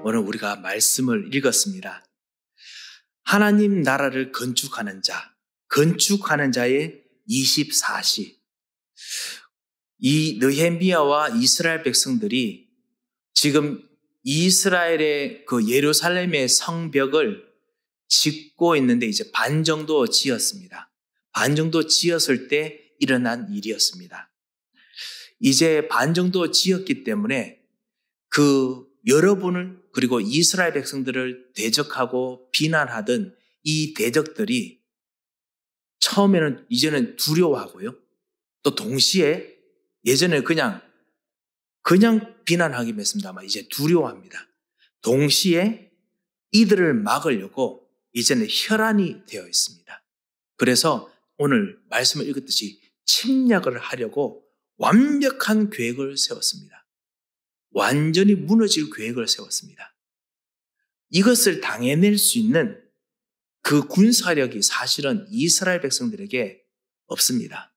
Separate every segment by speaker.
Speaker 1: 오늘 우리가 말씀을 읽었습니다. 하나님 나라를 건축하는 자의 24시. 이 느헤미야와 이스라엘 백성들이 지금 이스라엘의 그 예루살렘의 성벽을 짓고 있는데 이제 반 정도 지었습니다. 반 정도 지었을 때 일어난 일이었습니다. 이제 반 정도 지었기 때문에 그 여러분을 그리고 이스라엘 백성들을 대적하고 비난하던 이 대적들이 처음에는 이제는 두려워하고요. 또 동시에 예전에 그냥 비난하기만 했습니다만 이제 두려워합니다. 동시에 이들을 막으려고 이제는 혈안이 되어 있습니다. 그래서 오늘 말씀을 읽었듯이 침략을 하려고 완벽한 계획을 세웠습니다. 완전히 무너질 계획을 세웠습니다. 이것을 당해낼 수 있는 그 군사력이 사실은 이스라엘 백성들에게 없습니다.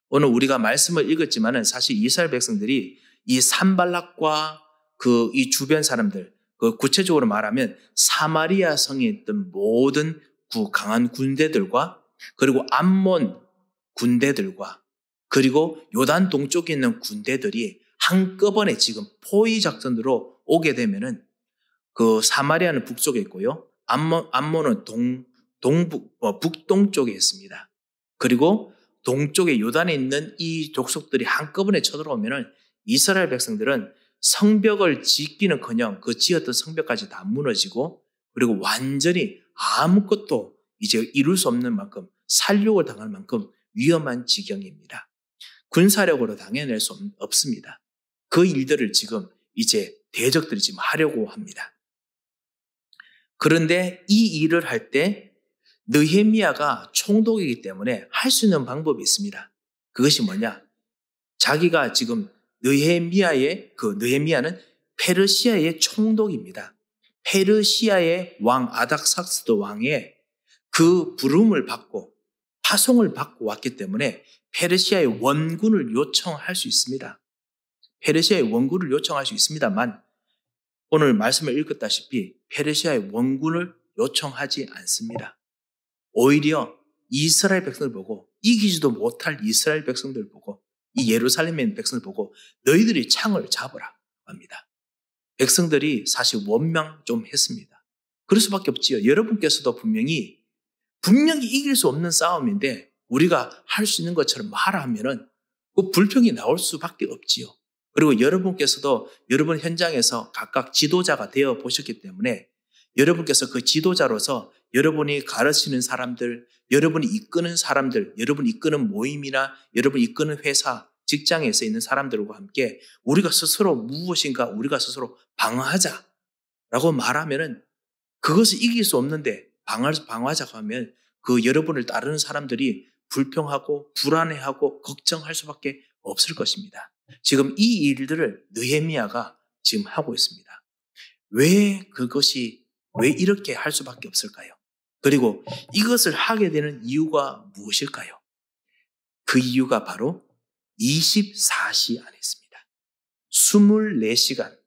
Speaker 1: 오늘 우리가 말씀을 읽었지만은 사실 이스라엘 백성들이 이 산발락과 이 주변 사람들, 구체적으로 말하면 사마리아 성에 있던 모든 강한 군대들과 그리고 암몬 군대들과 그리고 요단 동쪽에 있는 군대들이 한꺼번에 지금 포위 작전으로 오게 되면은 그 사마리아는 북쪽에 있고요. 암몬은 북동쪽에 있습니다. 그리고 동쪽에 요단에 있는 이 족속들이 한꺼번에 쳐들어오면은 이스라엘 백성들은 성벽을 짓기는커녕 그 지었던 성벽까지 다 무너지고 그리고 완전히 아무것도 이제 이룰 수 없는 만큼 살육을 당할 만큼 위험한 지경입니다. 군사력으로 당해낼 수 없습니다. 그 일들을 지금 이제 대적들이 지금 하려고 합니다. 그런데 이 일을 할 때 느헤미야가 총독이기 때문에 할 수 있는 방법이 있습니다. 그것이 뭐냐? 자기가 지금 느헤미야는 페르시아의 총독입니다. 페르시아의 왕 아닥삭스드 왕의 그 부름을 받고 파송을 받고 왔기 때문에 페르시아의 원군을 요청할 수 있습니다. 페르시아의 원군을 요청할 수 있습니다만 오늘 말씀을 읽었다시피 페르시아의 원군을 요청하지 않습니다. 오히려 이스라엘 백성을 보고 이기지도 못할 이스라엘 백성들을 보고 이 예루살렘에 있는 백성을 보고 너희들이 창을 잡으라 합니다. 백성들이 사실 원망 좀 했습니다. 그럴 수밖에 없지요. 여러분께서도 분명히 이길 수 없는 싸움인데 우리가 할 수 있는 것처럼 말하면은 그 불평이 나올 수밖에 없지요. 그리고 여러분께서도 여러분 현장에서 각각 지도자가 되어 보셨기 때문에 여러분께서 그 지도자로서 여러분이 가르치는 사람들, 여러분이 이끄는 사람들, 여러분이 이끄는 모임이나 여러분이 이끄는 회사, 직장에서 있는 사람들과 함께 우리가 스스로 무엇인가 우리가 스스로 방어하자라고 말하면은 그것을 이길 수 없는데 방어하자고 하면 그 여러분을 따르는 사람들이 불평하고 불안해하고 걱정할 수밖에 없을 것입니다. 지금 이 일들을 느헤미야가 지금 하고 있습니다. 왜 이렇게 할 수밖에 없을까요? 그리고 이것을 하게 되는 이유가 무엇일까요? 그 이유가 바로 24시 안에 있습니다. 24시간.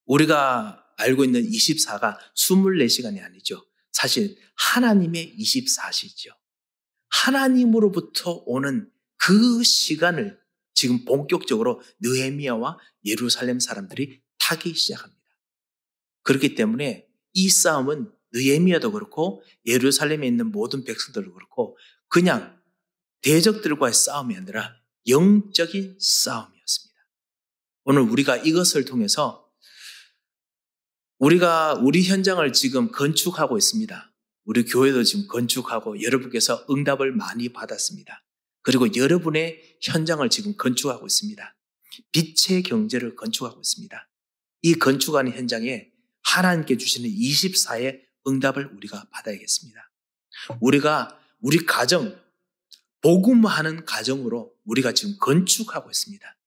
Speaker 1: 우리가 알고 있는 24가 24시간이 아니죠. 사실 하나님의 24시죠. 하나님으로부터 오는 그 시간을 지금 본격적으로 느헤미야와 예루살렘 사람들이 타기 시작합니다. 그렇기 때문에 이 싸움은 느헤미야도 그렇고 예루살렘에 있는 모든 백성들도 그렇고 그냥 대적들과의 싸움이 아니라 영적인 싸움이었습니다. 오늘 우리가 이것을 통해서 우리가 우리 현장을 지금 건축하고 있습니다. 우리 교회도 지금 건축하고 여러분께서 응답을 많이 받았습니다. 그리고 여러분의 현장을 지금 건축하고 있습니다. 빛의 경제를 건축하고 있습니다. 이 건축하는 현장에 하나님께 주시는 24의 응답을 우리가 받아야겠습니다. 우리가 우리 가정, 복음하는 가정으로 우리가 지금 건축하고 있습니다.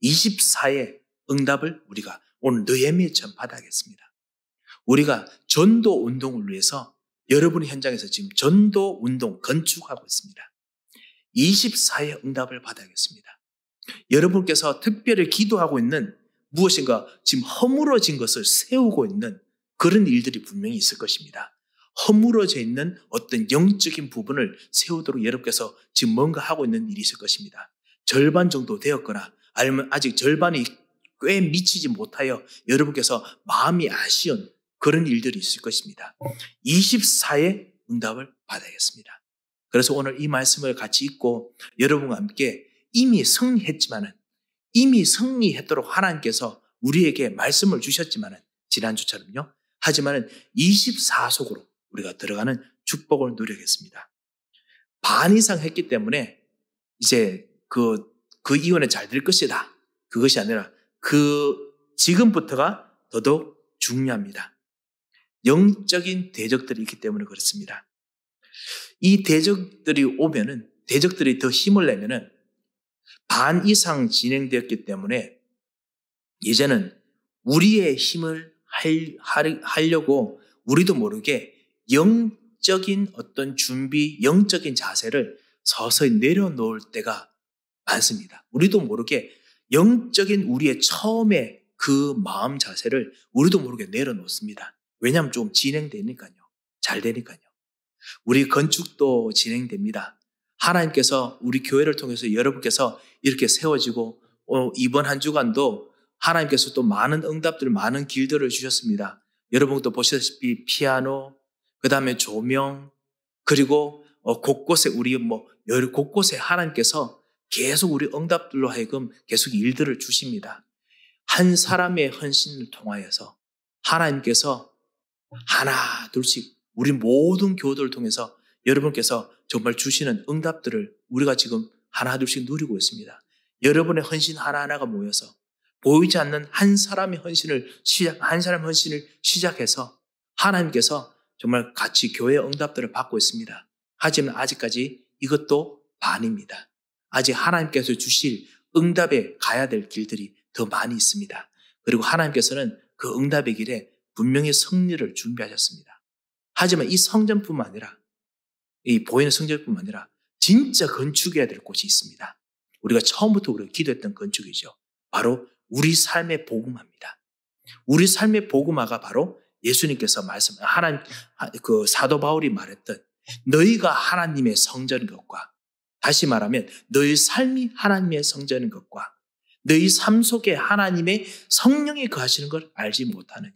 Speaker 1: 24의 응답을 우리가 오늘 느헤미야처럼 받아야겠습니다. 우리가 전도 운동을 위해서 여러분의 현장에서 지금 전도 운동 건축하고 있습니다. 24의 응답을 받아야겠습니다. 여러분께서 특별히 기도하고 있는 무엇인가 지금 허물어진 것을 세우고 있는 그런 일들이 분명히 있을 것입니다. 허물어져 있는 어떤 영적인 부분을 세우도록 여러분께서 지금 뭔가 하고 있는 일이 있을 것입니다. 절반 정도 되었거나 아니면 아직 절반이 꽤 미치지 못하여 여러분께서 마음이 아쉬운 그런 일들이 있을 것입니다. 24의 응답을 받아야겠습니다. 그래서 오늘 이 말씀을 같이 읽고 여러분과 함께 이미 승리했지만은 이미 승리했도록 하나님께서 우리에게 말씀을 주셨지만은 지난주처럼요. 하지만은 24속으로 우리가 들어가는 축복을 누리겠습니다. 반 이상 했기 때문에 이제 그 이후에는 잘 될 것이다. 그것이 아니라 지금부터가 더더욱 중요합니다. 영적인 대적들이 있기 때문에 그렇습니다. 이 대적들이 오면은, 대적들이 더 힘을 내면은 반 이상 진행되었기 때문에 이제는 우리의 힘을 하려고 우리도 모르게 영적인 어떤 준비, 영적인 자세를 서서히 내려놓을 때가 많습니다. 우리도 모르게 영적인 우리의 처음에 그 마음 자세를 우리도 모르게 내려놓습니다. 왜냐하면 좀 진행되니까요. 잘 되니까요. 우리 건축도 진행됩니다. 하나님께서 우리 교회를 통해서 여러분께서 이렇게 세워지고 이번 한 주간도 하나님께서 또 많은 응답들, 많은 길들을 주셨습니다. 여러분도 보시다시피 피아노, 그 다음에 조명, 그리고 곳곳에 곳곳에 하나님께서 계속 우리 응답들로 하여금 계속 일들을 주십니다. 한 사람의 헌신을 통하여서 하나님께서 하나 둘씩 우리 모든 교도를 통해서 여러분께서 정말 주시는 응답들을 우리가 지금 하나 둘씩 누리고 있습니다. 여러분의 헌신 하나하나가 모여서 보이지 않는 한 사람의 헌신을 시작해서 하나님께서 정말 같이 교회의 응답들을 받고 있습니다. 하지만 아직까지 이것도 반입니다. 아직 하나님께서 주실 응답에 가야 될 길들이 더 많이 있습니다. 그리고 하나님께서는 그 응답의 길에 분명히 승리를 준비하셨습니다. 하지만 이 성전뿐만 아니라, 이 보이는 성전뿐만 아니라 진짜 건축해야 될 곳이 있습니다. 우리가 처음부터 우리가 기도했던 건축이죠. 바로 우리 삶의 복음화입니다. 우리 삶의 복음화가 바로 예수님께서 그 사도 바울이 말했던 너희가 하나님의 성전인 것과, 다시 말하면 너희 삶이 하나님의 성전인 것과 너희 삶 속에 하나님의 성령이 거하시는 걸 알지 못하느냐.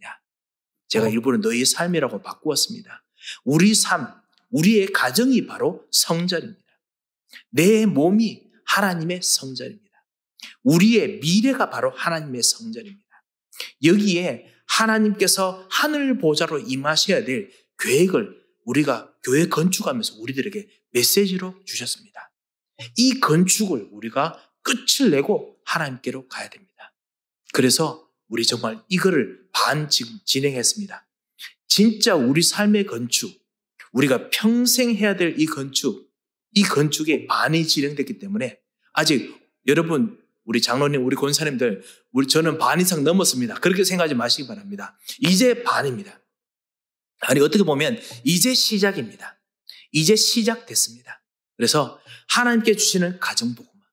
Speaker 1: 제가 일부러 너희 삶이라고 바꾸었습니다. 우리 삶, 우리의 가정이 바로 성전입니다. 내 몸이 하나님의 성전입니다. 우리의 미래가 바로 하나님의 성전입니다. 여기에 하나님께서 하늘 보좌로 임하셔야 될 계획을 우리가 교회 건축하면서 우리들에게 메시지로 주셨습니다. 이 건축을 우리가 끝을 내고 하나님께로 가야 됩니다. 그래서 우리 정말 이거를 지금 진행했습니다. 진짜 우리 삶의 건축, 우리가 평생 해야 될 이 건축에 반이 진행됐기 때문에 아직 여러분, 우리 장로님, 우리 권사님들, 저는 반 이상 넘었습니다. 그렇게 생각하지 마시기 바랍니다. 이제 반입니다. 아니, 어떻게 보면 이제 시작입니다. 이제 시작됐습니다. 그래서 하나님께 주시는 가정복음화,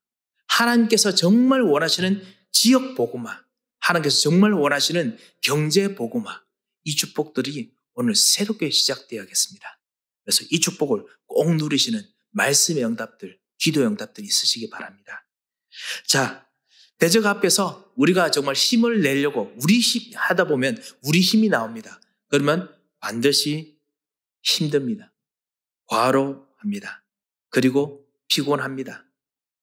Speaker 1: 하나님께서 정말 원하시는 지역복음화, 하나님께서 정말 원하시는 경제복음화, 이 축복들이 오늘 새롭게 시작되어야겠습니다. 그래서 이 축복을 꼭 누리시는 말씀의 응답들, 기도의 응답들이 있으시기 바랍니다. 자, 대적 앞에서 우리가 정말 힘을 내려고 하다 보면 우리 힘이 나옵니다. 그러면 반드시 힘듭니다. 과로합니다. 그리고 피곤합니다.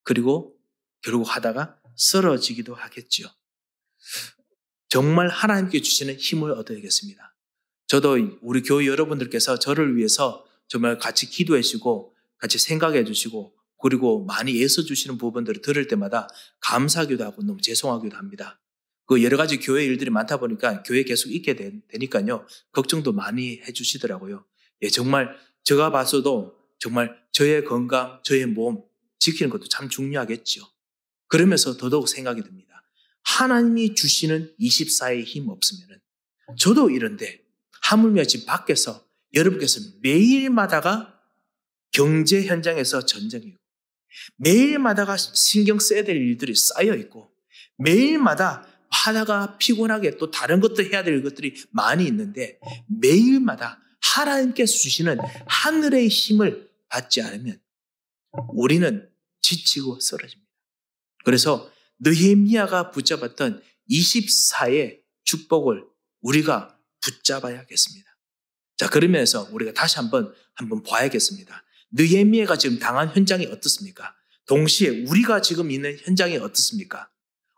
Speaker 1: 그리고 결국 하다가 쓰러지기도 하겠죠. 정말 하나님께 주시는 힘을 얻어야겠습니다. 저도 우리 교회 여러분들께서 저를 위해서 정말 같이 기도해 주시고 같이 생각해 주시고 그리고 많이 애써주시는 부분들을 들을 때마다 감사하기도 하고 너무 죄송하기도 합니다. 그 여러 가지 교회 일들이 많다 보니까 교회 계속 있게 되니까요. 걱정도 많이 해주시더라고요. 예, 정말 제가 봐서도 정말 저의 건강, 저의 몸 지키는 것도 참 중요하겠죠. 그러면서 더더욱 생각이 듭니다. 하나님이 주시는 24의 힘 없으면은 저도 이런데 하물며 지금 밖에서 여러분께서 매일마다가 경제 현장에서 전쟁이고 매일마다가 신경 써야 될 일들이 쌓여 있고 매일마다 하다가 피곤하게 또 다른 것도 해야 될 것들이 많이 있는데 매일마다 하나님께서 주시는 하늘의 힘을 받지 않으면 우리는 지치고 쓰러집니다. 그래서 느헤미야가 붙잡았던 24의 축복을 우리가 붙잡아야겠습니다. 자, 그러면서 우리가 다시 한번 봐야겠습니다. 느헤미야가 지금 당한 현장이 어떻습니까? 동시에 우리가 지금 있는 현장이 어떻습니까?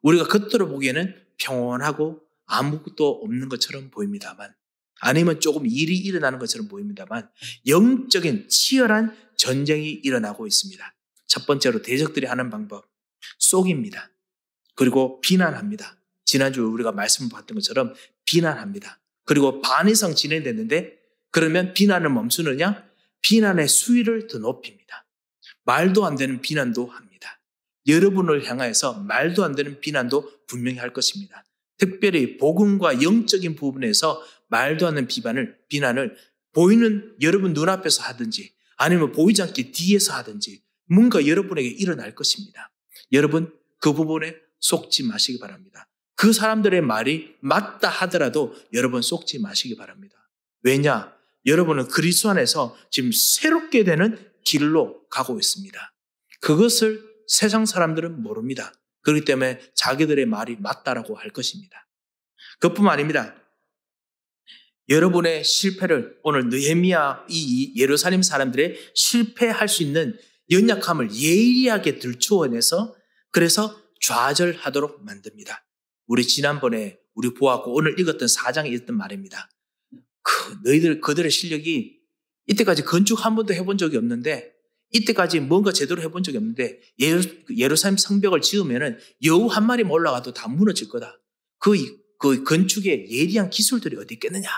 Speaker 1: 우리가 겉으로 보기에는 평온하고 아무것도 없는 것처럼 보입니다만, 아니면 조금 일이 일어나는 것처럼 보입니다만 영적인 치열한 전쟁이 일어나고 있습니다. 첫 번째로 대적들이 하는 방법, 속입니다. 그리고 비난합니다. 지난주에 우리가 말씀을 봤던 것처럼 비난합니다. 그리고 반 이상 진행됐는데 그러면 비난을 멈추느냐? 비난의 수위를 더 높입니다. 말도 안 되는 비난도 합니다. 여러분을 향하여서 말도 안 되는 비난도 분명히 할 것입니다. 특별히 복음과 영적인 부분에서 말도 안 되는 비난을 보이는 여러분 눈앞에서 하든지 아니면 보이지 않게 뒤에서 하든지 뭔가 여러분에게 일어날 것입니다. 여러분 그 부분에 속지 마시기 바랍니다. 그 사람들의 말이 맞다 하더라도 여러분 속지 마시기 바랍니다. 왜냐? 여러분은 그리스도 안에서 지금 새롭게 되는 길로 가고 있습니다. 그것을 세상 사람들은 모릅니다. 그렇기 때문에 자기들의 말이 맞다라고 할 것입니다. 그뿐만 아닙니다. 여러분의 실패를 오늘 느헤미야 이 예루살렘 사람들의 실패할 수 있는 연약함을 예리하게 들추어내서 그래서 좌절하도록 만듭니다. 우리 지난번에 우리 보았고 오늘 읽었던 4장에 있던 말입니다. 그들의 실력이 이때까지 건축 한 번도 해본 적이 없는데 이때까지 뭔가 제대로 해본 적이 없는데 예루살렘 성벽을 지으면은 여우 한 마리만 올라가도 다 무너질 거다. 그 건축의 예리한 기술들이 어디 있겠느냐.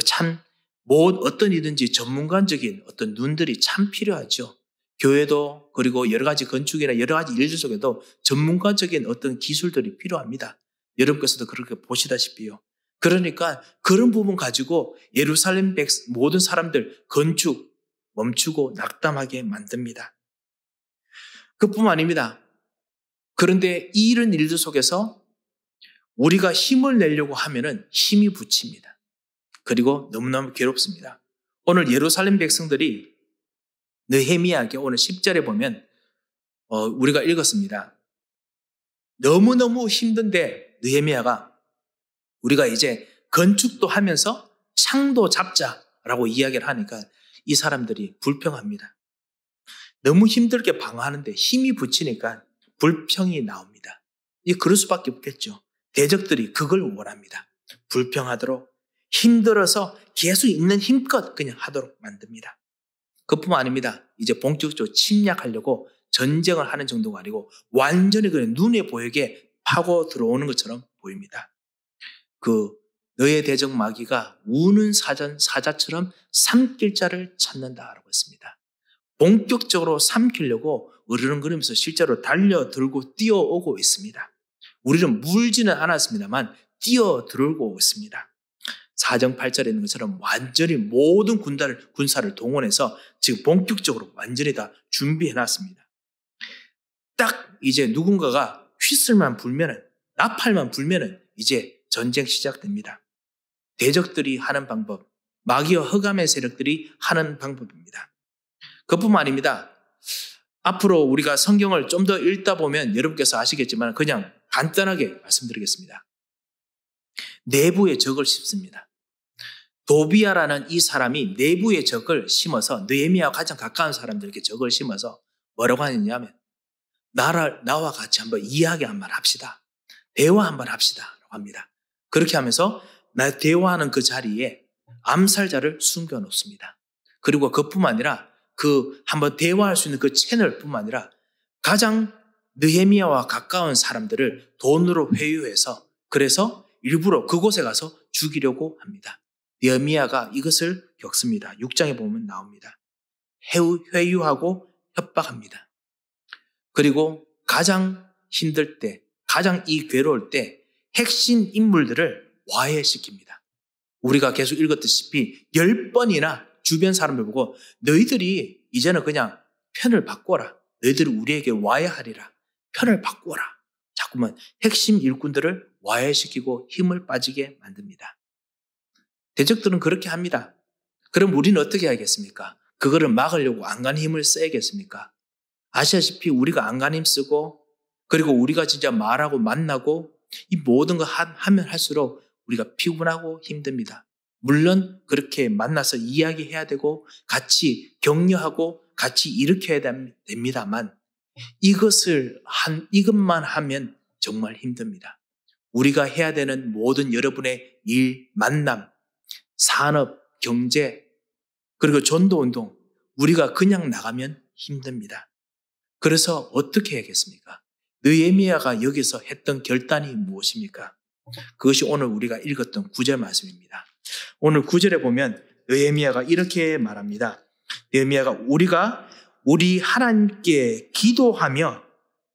Speaker 1: 참 어떤 이든지 전문가적인 어떤 눈들이 참 필요하죠. 교회도 그리고 여러 가지 건축이나 여러 가지 일들 속에도 전문가적인 어떤 기술들이 필요합니다. 여러분께서도 그렇게 보시다시피요. 그러니까 그런 부분 가지고 예루살렘 모든 사람들 건축 멈추고 낙담하게 만듭니다. 그뿐만 아닙니다. 그런데 이런 일들 속에서 우리가 힘을 내려고 하면은 힘이 붙입니다. 그리고 너무너무 괴롭습니다. 오늘 예루살렘 백성들이 느헤미야에게 오늘 10절에 보면 우리가 읽었습니다. 너무너무 힘든데 느헤미야가 우리가 이제 건축도 하면서 창도 잡자라고 이야기를 하니까 이 사람들이 불평합니다. 너무 힘들게 방어하는데 힘이 붙이니까 불평이 나옵니다. 그럴 수밖에 없겠죠. 대적들이 그걸 원합니다. 불평하도록 힘들어서 계속 있는 힘껏 그냥 하도록 만듭니다. 그뿐만 아닙니다. 이제 본격적으로 침략하려고 전쟁을 하는 정도가 아니고 완전히 그냥 눈에 보이게 파고 들어오는 것처럼 보입니다. 너의 대적 마귀가 우는 사자처럼 삼킬 자를 찾는다라고 했습니다. 본격적으로 삼키려고 으르렁거리면서 실제로 달려들고 뛰어오고 있습니다. 우리는 물지는 않았습니다만 뛰어들고 있습니다. 4장 8절에 있는 것처럼 완전히 모든 군사를 동원해서 지금 본격적으로 완전히 다 준비해놨습니다. 딱 이제 누군가가 휘슬만 불면은 나팔만 불면은 이제 전쟁 시작됩니다. 대적들이 하는 방법, 마귀와 흑암의 세력들이 하는 방법입니다. 그뿐만 아닙니다. 앞으로 우리가 성경을 좀 더 읽다 보면 여러분께서 아시겠지만 그냥 간단하게 말씀드리겠습니다. 내부의 적을 심습니다. 도비아라는 이 사람이 내부의 적을 심어서 느헤미야와 가장 가까운 사람들에게 적을 심어서 뭐라고 하느냐면 나와 같이 한번 이야기 한번 합시다. 대화 한번 합시다. 라고 합니다. 그렇게 하면서 대화하는 그 자리에 암살자를 숨겨놓습니다. 그리고 그뿐만 아니라 한번 대화할 수 있는 그 채널뿐만 아니라 가장 느헤미야와 가까운 사람들을 돈으로 회유해서 그래서 일부러 그곳에 가서 죽이려고 합니다. 느헤미야가 이것을 겪습니다. 6장에 보면 나옵니다. 회유하고 협박합니다. 그리고 가장 힘들 때, 가장 괴로울 때 핵심 인물들을 와해시킵니다. 우리가 계속 읽었다시피 10번이나 주변 사람들 보고 너희들이 이제는 그냥 편을 바꿔라. 너희들이 우리에게 와해하리라. 편을 바꿔라. 자꾸만 핵심 일꾼들을 와해시키고 힘을 빠지게 만듭니다. 대적들은 그렇게 합니다. 그럼 우리는 어떻게 하겠습니까? 그거를 막으려고 안간 힘을 써야겠습니까? 아시다시피 우리가 안간 힘 쓰고 그리고 우리가 진짜 말하고 만나고 이 모든 거 하면 할수록 우리가 피곤하고 힘듭니다. 물론 그렇게 만나서 이야기해야 되고 같이 격려하고 같이 일으켜야 됩니다만 이것만 하면 정말 힘듭니다. 우리가 해야 되는 모든 여러분의 일, 만남, 산업, 경제, 그리고 전도운동, 우리가 그냥 나가면 힘듭니다. 그래서 어떻게 해야겠습니까? 느헤미야가 여기서 했던 결단이 무엇입니까? 그것이 오늘 우리가 읽었던 9절 말씀입니다. 오늘 9절에 보면 느헤미야가 이렇게 말합니다. 느헤미야가 우리가 우리 하나님께 기도하며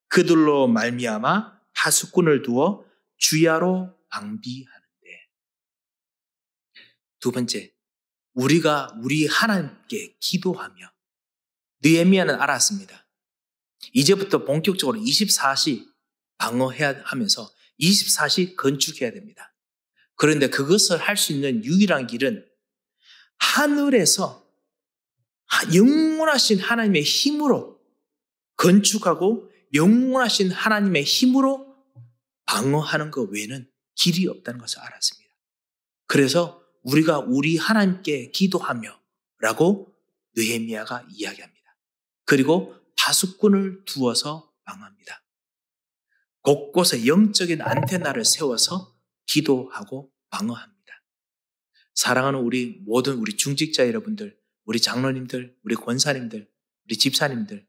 Speaker 1: 그들로 말미암아 파수꾼을 두어 주야로 방비하는데. 두 번째, 우리가 우리 하나님께 기도하며. 느헤미야는 알았습니다. 이제부터 본격적으로 24시 방어해야 하면서 24시 건축해야 됩니다. 그런데 그것을 할 수 있는 유일한 길은 하늘에서 영원하신 하나님의 힘으로 건축하고 영원하신 하나님의 힘으로 방어하는 것 외에는 길이 없다는 것을 알았습니다. 그래서 우리가 우리 하나님께 기도하며 라고 느헤미야가 이야기합니다. 그리고 파수꾼을 두어서 방어합니다. 곳곳에 영적인 안테나를 세워서 기도하고 방어합니다. 사랑하는 모든 우리 중직자 여러분들, 우리 장로님들, 우리 권사님들, 우리 집사님들,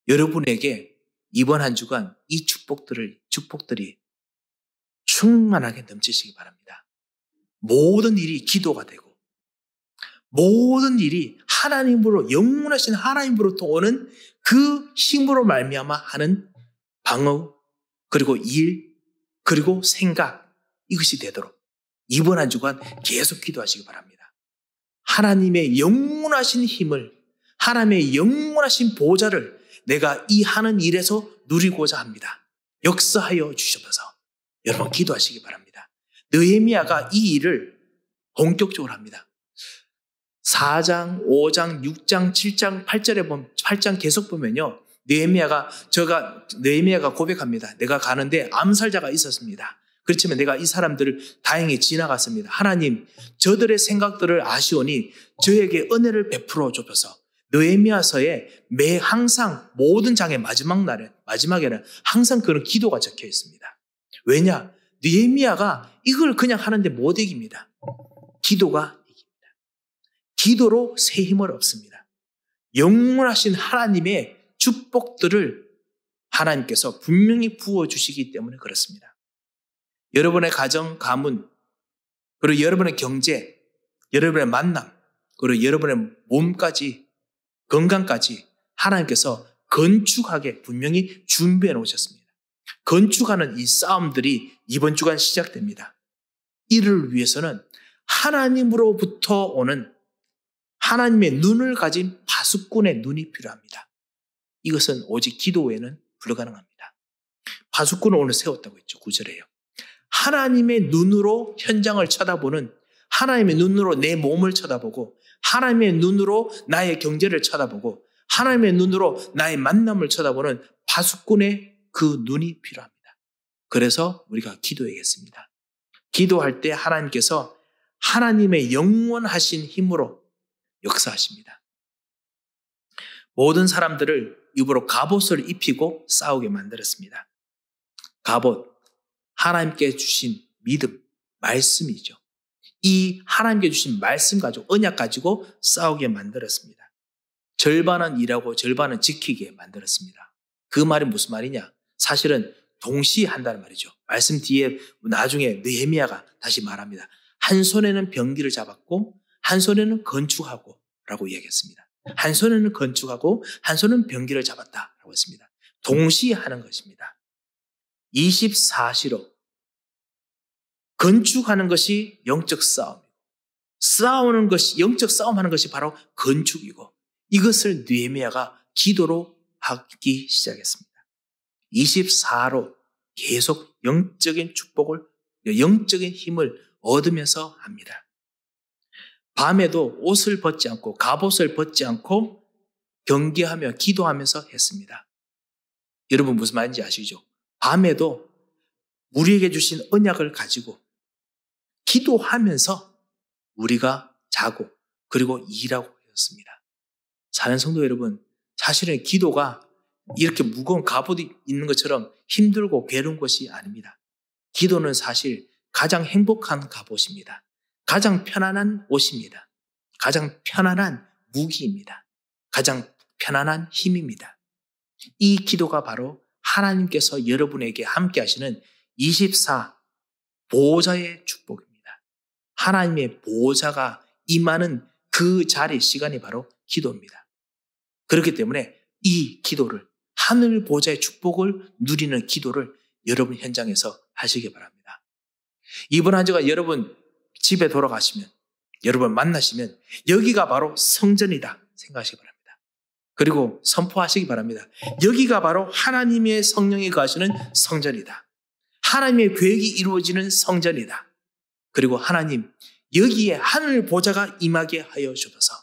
Speaker 1: 여러분에게 이번 한 주간 이 축복들이 충만하게 넘치시기 바랍니다. 모든 일이 기도가 되고 모든 일이 하나님으로 영원하신 하나님으로부터 오는 그 힘으로 말미암아 하는 방어 그리고 일 그리고 생각 이것이 되도록 이번 한 주간 계속 기도하시기 바랍니다. 하나님의 영원하신 힘을 하나님의 영원하신 보좌를 내가 이 하는 일에서 누리고자 합니다. 역사하여 주셔서 여러분 기도하시기 바랍니다. 느헤미야가 이 일을 본격적으로 합니다. 4장, 5장, 6장, 7장, 8장 계속 보면요. 느헤미야가 고백합니다. 내가 가는데 암살자가 있었습니다. 그렇지만 내가 이 사람들을 다행히 지나갔습니다. 하나님, 저들의 생각들을 아시오니 저에게 은혜를 베풀어 주셔서 느헤미야서에 항상 모든 장의 마지막에는 항상 그런 기도가 적혀 있습니다. 왜냐? 느헤미야가 이걸 그냥 하는데 못 이깁니다. 기도가 이깁니다. 기도로 새 힘을 얻습니다. 영원하신 하나님의 축복들을 하나님께서 분명히 부어주시기 때문에 그렇습니다. 여러분의 가정, 가문, 그리고 여러분의 경제, 여러분의 만남, 그리고 여러분의 몸까지, 건강까지 하나님께서 건축하게 분명히 준비해 놓으셨습니다. 건축하는 이 싸움들이 이번 주간 시작됩니다. 이를 위해서는 하나님으로부터 오는 하나님의 눈을 가진 파수꾼의 눈이 필요합니다. 이것은 오직 기도 외에는 불가능합니다. 파수꾼을 오늘 세웠다고 했죠. 9절에요. 하나님의 눈으로 현장을 쳐다보는 하나님의 눈으로 내 몸을 쳐다보고 하나님의 눈으로 나의 경제를 쳐다보고 하나님의 눈으로 나의 만남을 쳐다보는 파수꾼의 그 눈이 필요합니다. 그래서 우리가 기도해야겠습니다. 기도할 때 하나님께서 하나님의 영원하신 힘으로 역사하십니다. 모든 사람들을 입으로 갑옷을 입히고 싸우게 만들었습니다. 갑옷, 하나님께 주신 믿음, 말씀이죠. 이 하나님께 주신 말씀 가지고 언약 가지고 싸우게 만들었습니다. 절반은 일하고 절반은 지키게 만들었습니다. 그 말이 무슨 말이냐? 사실은 동시에 한다는 말이죠. 말씀 뒤에 나중에 느헤미야가 다시 말합니다. 한 손에는 병기를 잡았고 한 손에는 건축하고 라고 이야기했습니다. 한 손에는 건축하고 한 손은 병기를 잡았다라고 했습니다. 동시에 하는 것입니다. 24시로 건축하는 것이 영적 싸움이고 싸우는 것이 영적 싸움하는 것이 바로 건축이고 이것을 느헤미야가 기도로 하기 시작했습니다. 24로 계속 영적인 축복을, 영적인 힘을 얻으면서 합니다. 밤에도 옷을 벗지 않고 갑옷을 벗지 않고 경계하며 기도하면서 했습니다. 여러분 무슨 말인지 아시죠? 밤에도 우리에게 주신 언약을 가지고 기도하면서 우리가 자고 그리고 일하고 있었습니다. 사는 성도 여러분, 사실은 기도가 이렇게 무거운 갑옷이 있는 것처럼 힘들고 괴로운 것이 아닙니다. 기도는 사실 가장 행복한 갑옷입니다. 가장 편안한 옷입니다. 가장 편안한 무기입니다. 가장 편안한 힘입니다. 이 기도가 바로 하나님께서 여러분에게 함께 하시는 24 보호자의 축복입니다. 하나님의 보호자가 임하는 그 자리 시간이 바로 기도입니다. 그렇기 때문에 이 기도를, 하늘 보호자의 축복을 누리는 기도를 여러분 현장에서 하시기 바랍니다. 이번 한 주가 여러분 집에 돌아가시면, 여러분 만나시면 여기가 바로 성전이다 생각하시기 바랍니다. 그리고 선포하시기 바랍니다. 여기가 바로 하나님의 성령이 거하시는 성전이다. 하나님의 계획이 이루어지는 성전이다. 그리고 하나님, 여기에 하늘 보좌가 임하게 하여 주소서.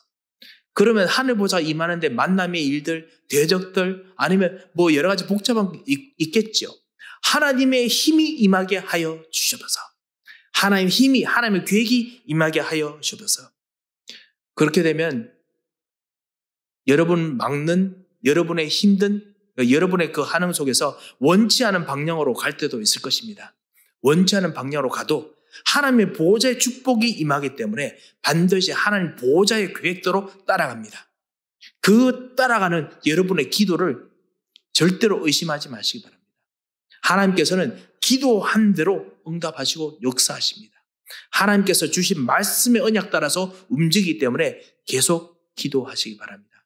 Speaker 1: 그러면 하늘 보좌가 임하는데 만남의 일들, 대적들, 아니면 뭐 여러 가지 복잡한 게 있겠죠. 하나님의 힘이 임하게 하여 주셔서, 하나님의 힘이, 하나님의 계획이 임하게 하여 주셔서. 그렇게 되면 여러분 막는, 여러분의 힘든, 여러분의 그 하는 속에서 원치 않은 방향으로 갈 때도 있을 것입니다. 원치 않은 방향으로 가도 하나님의 보호자의 축복이 임하기 때문에 반드시 하나님 보호자의 계획대로 따라갑니다. 그 따라가는 여러분의 기도를 절대로 의심하지 마시기 바랍니다. 하나님께서는 기도한 대로 응답하시고 역사하십니다. 하나님께서 주신 말씀의 언약 따라서 움직이기 때문에 계속 기도하시기 바랍니다.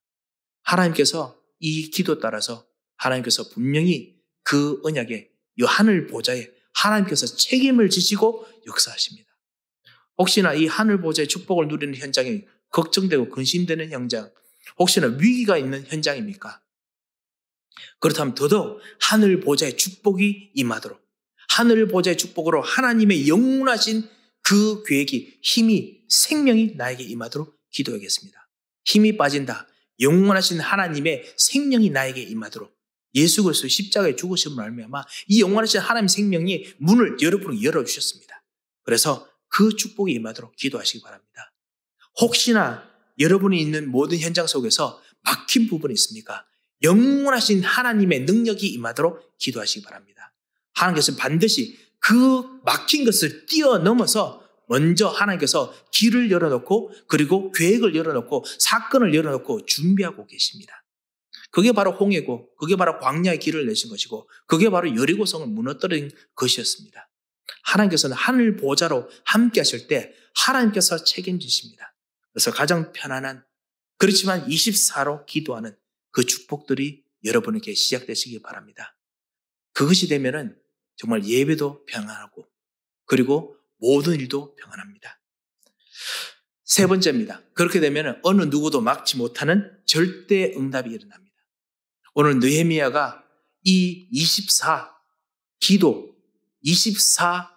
Speaker 1: 하나님께서 이 기도 따라서 하나님께서 분명히 그 언약에, 이 하늘 보좌에 하나님께서 책임을 지시고 역사하십니다. 혹시나 이 하늘 보좌의 축복을 누리는 현장이 걱정되고 근심되는 현장, 혹시나 위기가 있는 현장입니까? 그렇다면 더더욱 하늘 보좌의 축복이 임하도록, 하늘 보좌의 축복으로 하나님의 영원하신 그 계획이, 힘이, 생명이 나에게 임하도록 기도하겠습니다. 힘이 빠진다. 영원하신 하나님의 생명이 나에게 임하도록 예수 그리스도의 십자가의 죽으심을 말미암아 이 영원하신 하나님의 생명이 문을 여러분에게 열어주셨습니다. 그래서 그 축복이 임하도록 기도하시기 바랍니다. 혹시나 여러분이 있는 모든 현장 속에서 막힌 부분이 있습니까? 영원하신 하나님의 능력이 임하도록 기도하시기 바랍니다. 하나님께서 반드시 그 막힌 것을 뛰어넘어서 먼저 하나님께서 길을 열어놓고 그리고 계획을 열어놓고 사건을 열어놓고 준비하고 계십니다. 그게 바로 홍해고 그게 바로 광야의 길을 내신 것이고 그게 바로 여리고성을 무너뜨린 것이었습니다. 하나님께서는 하늘 보좌로 함께 하실 때 하나님께서 책임지십니다. 그래서 가장 편안한, 그렇지만 24로 기도하는 그 축복들이 여러분에게 시작되시기 바랍니다. 그것이 되면은 정말 예배도 평안하고 그리고 모든 일도 평안합니다. 세 번째입니다. 그렇게 되면 어느 누구도 막지 못하는 절대 응답이 일어납니다. 오늘 느헤미야가 이 24 기도, 24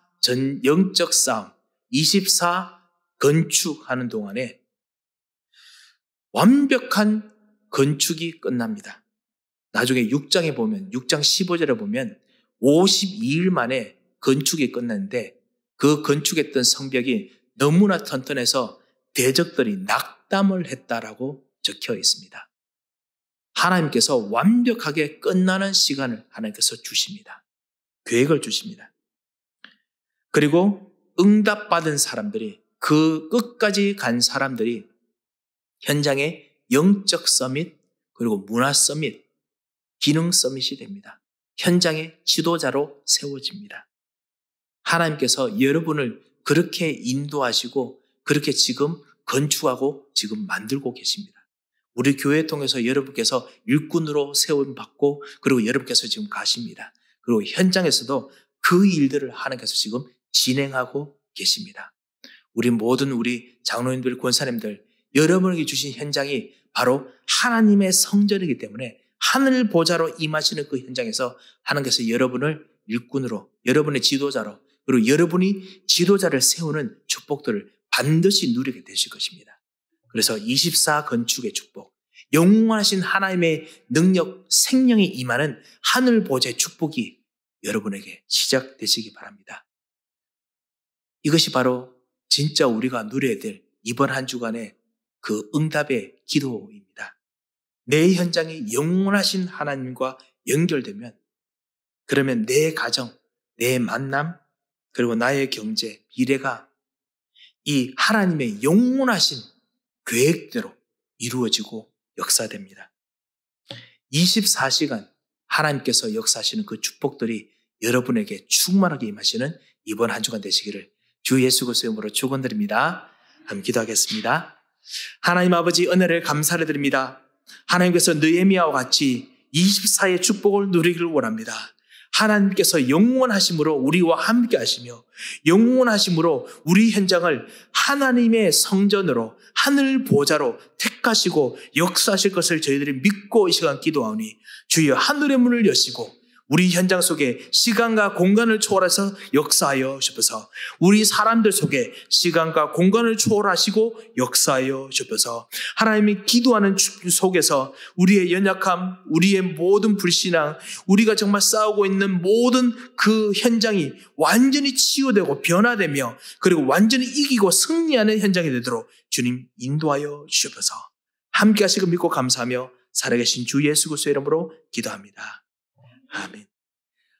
Speaker 1: 영적 싸움, 24 건축하는 동안에 완벽한 건축이 끝납니다. 나중에 6장에 보면, 6장 15절에 보면 52일 만에 건축이 끝났는데 그 건축했던 성벽이 너무나 튼튼해서 대적들이 낙담을 했다라고 적혀 있습니다. 하나님께서 완벽하게 끝나는 시간을 하나님께서 주십니다. 계획을 주십니다. 그리고 응답받은 사람들이, 그 끝까지 간 사람들이 현장에 영적 서밋, 그리고 문화 서밋, 기능 서밋이 됩니다. 현장의 지도자로 세워집니다. 하나님께서 여러분을 그렇게 인도하시고 그렇게 지금 건축하고 지금 만들고 계십니다. 우리 교회 통해서 여러분께서 일꾼으로 세움받고 그리고 여러분께서 지금 가십니다. 그리고 현장에서도 그 일들을 하나님께서 지금 진행하고 계십니다. 우리 모든 우리 장로님들, 권사님들, 여러분에게 주신 현장이 바로 하나님의 성전이기 때문에 하늘 보좌로 임하시는 그 현장에서 하나님께서 여러분을 일꾼으로, 여러분의 지도자로, 그리고 여러분이 지도자를 세우는 축복들을 반드시 누리게 되실 것입니다. 그래서 24 건축의 축복, 영원하신 하나님의 능력, 생명이 임하는 하늘 보좌의 축복이 여러분에게 시작되시기 바랍니다. 이것이 바로 진짜 우리가 누려야 될 이번 한 주간의 그 응답의 기도입니다. 내 현장이 영원하신 하나님과 연결되면, 그러면 내 가정, 내 만남, 그리고 나의 경제, 미래가 이 하나님의 영원하신 계획대로 이루어지고 역사됩니다. 24시간 하나님께서 역사하시는 그 축복들이 여러분에게 충만하게 임하시는 이번 한 주간 되시기를 주 예수 그리스도의 이름으로 축원드립니다. 함께 기도하겠습니다. 하나님 아버지, 은혜를 감사를 드립니다. 하나님께서 느헤미야와 같이 24의 축복을 누리기를 원합니다. 하나님께서 영원하심으로 우리와 함께 하시며, 영원하심으로 우리 현장을 하나님의 성전으로, 하늘 보좌로 택하시고 역사하실 것을 저희들이 믿고 이 시간 기도하오니, 주여 하늘의 문을 여시고 우리 현장 속에 시간과 공간을 초월해서 역사하여 주셔서, 우리 사람들 속에 시간과 공간을 초월하시고 역사하여 주셔서, 하나님이 기도하는 속에서 우리의 연약함, 우리의 모든 불신앙, 우리가 정말 싸우고 있는 모든 그 현장이 완전히 치유되고 변화되며, 그리고 완전히 이기고 승리하는 현장이 되도록 주님 인도하여 주셔서 함께 하시고 믿고 감사하며 살아계신 주 예수 그리스도의 이름으로 기도합니다. 아멘.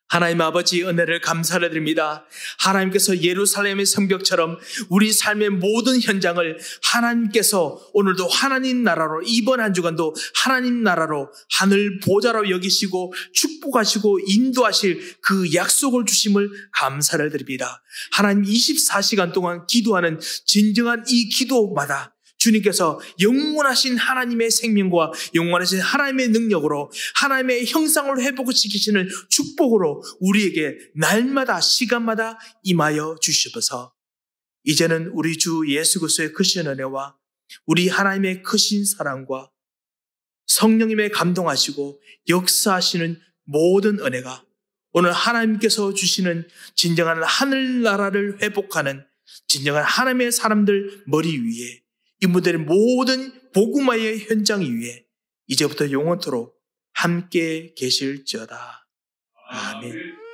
Speaker 1: 하나님 아버지, 은혜를 감사를 드립니다. 하나님께서 예루살렘의 성벽처럼 우리 삶의 모든 현장을 하나님께서 오늘도 하나님 나라로, 이번 한 주간도 하나님 나라로, 하늘 보좌로 여기시고 축복하시고 인도하실 그 약속을 주심을 감사를 드립니다. 하나님, 24시간 동안 기도하는 진정한 이 기도마다 주님께서 영원하신 하나님의 생명과 영원하신 하나님의 능력으로 하나님의 형상을 회복시키시는 축복으로 우리에게 날마다 시간마다 임하여 주시옵소서. 이제는 우리 주 예수 그리스도의 크신 은혜와 우리 하나님의 크신 사랑과 성령님의 감동하시고 역사하시는 모든 은혜가 오늘 하나님께서 주시는 진정한 하늘나라를 회복하는 진정한 하나님의 사람들 머리 위에, 이분들의 모든 복음화의 현장 위에 이제부터 영원토록 함께 계실지어다. 아멘.